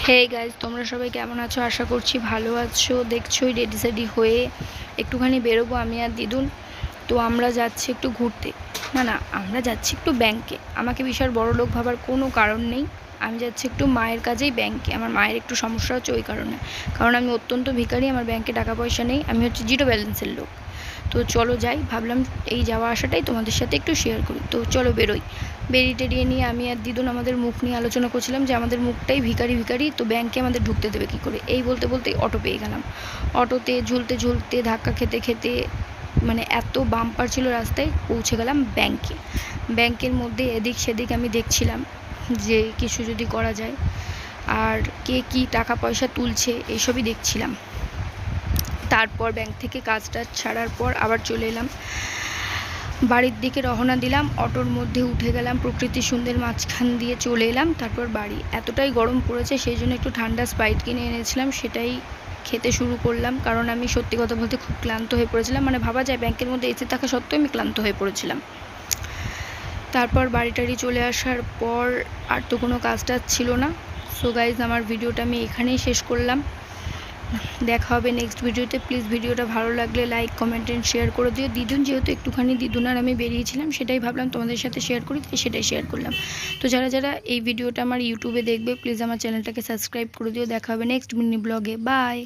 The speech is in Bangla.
হে গাইজ, তোমরা সবাই কেমন আছো? আশা করছি ভালো আছো। দেখছোই রেডি সেডি হয়ে একটুখানি বেরোবো আমি আর দিদুন। তো আমরা যাচ্ছি একটু ঘুরতে, না আমরা যাচ্ছি একটু ব্যাংকে। আমাকে বিশাল বড় লোক ভাবার কোনো কারণ নেই। আমি যাচ্ছি একটু মায়ের কাজেই ব্যাংকে। আমার মায়ের একটু সমস্যা হচ্ছে ওই কারণে, কারণ আমি অত্যন্ত ভিখারি, আমার ব্যাংকে টাকা পয়সা নেই, আমি হচ্ছে জিরো ব্যালেন্সের লোক। তো চলো যাই, ভাবলাম এই যাওয়া আসাটাই তোমাদের সাথে একটু শেয়ার করি। তো চলো বেরোই। বেরিয়ে টেরিয়ে নিয়ে আমি আর দিদুন আমাদের মুখ নিয়ে আলোচনা করছিলাম যে আমাদের মুখটাই ভিখারি ভিখারি, তো ব্যাংকে আমাদের ঢুকতে দেবে কী করে। এই বলতে বলতেই অটো পেয়ে গেলাম। অটোতে ঝুলতে ঝুলতে ধাক্কা খেতে খেতে মানে এত বাম্পার ছিল রাস্তায়, পৌঁছে গেলাম ব্যাংকে। ব্যাংকের মধ্যে এদিক সেদিক আমি দেখছিলাম যে কিছু যদি করা যায়, আর কে কী টাকা পয়সা তুলছে এইসবই দেখছিলাম। তারপর ব্যাংক থেকে কাজটা ছাড়ার পর আবার চলে এলাম বাড়ির দিকে, রওনা দিলাম। অটোর মধ্যে উঠে গেলাম, প্রকৃতি সুন্দর মাঝখান দিয়ে চলে এলাম। তারপর বাড়ি এতটাই গরম পড়েছে, সেই জন্য একটু ঠান্ডা স্প্রাইট কিনে এনেছিলাম, সেটাই খেতে শুরু করলাম। কারণ আমি সত্যি কথা বলতে খুব ক্লান্ত হয়ে পড়েছিলাম, মানে ভাবা যায় ব্যাংকের মধ্যে এসি থাকা সত্ত্বেও আমি ক্লান্ত হয়ে পড়েছিলাম। তারপর বাড়ি টাড়ি চলে আসার পর আর তো কোনো কাজ টাজ ছিল না। সো গাইজ, আমার ভিডিওটা আমি এখানেই শেষ করলাম। দেখা হবে নেক্সট ভিডিওতে। প্লিজ ভিডিওটা ভালো লাগলে লাইক কমেন্ট এন্ড শেয়ার করে দিও। দিদুন যেহেতু একটুখানি দিদুন আর আমি বেরিয়েছিলাম, সেটাই ভাবলাম তোমাদের সাথে শেয়ার করি, তাই সেটাই শেয়ার করলাম। তো যারা যারা এই ভিডিওটা আমার ইউটিউবে দেখবে, প্লিজ আমার চ্যানেলটাকে সাবস্ক্রাইব করে দিও। দেখা হবে নেক্সট মিনি ব্লগে। বাই।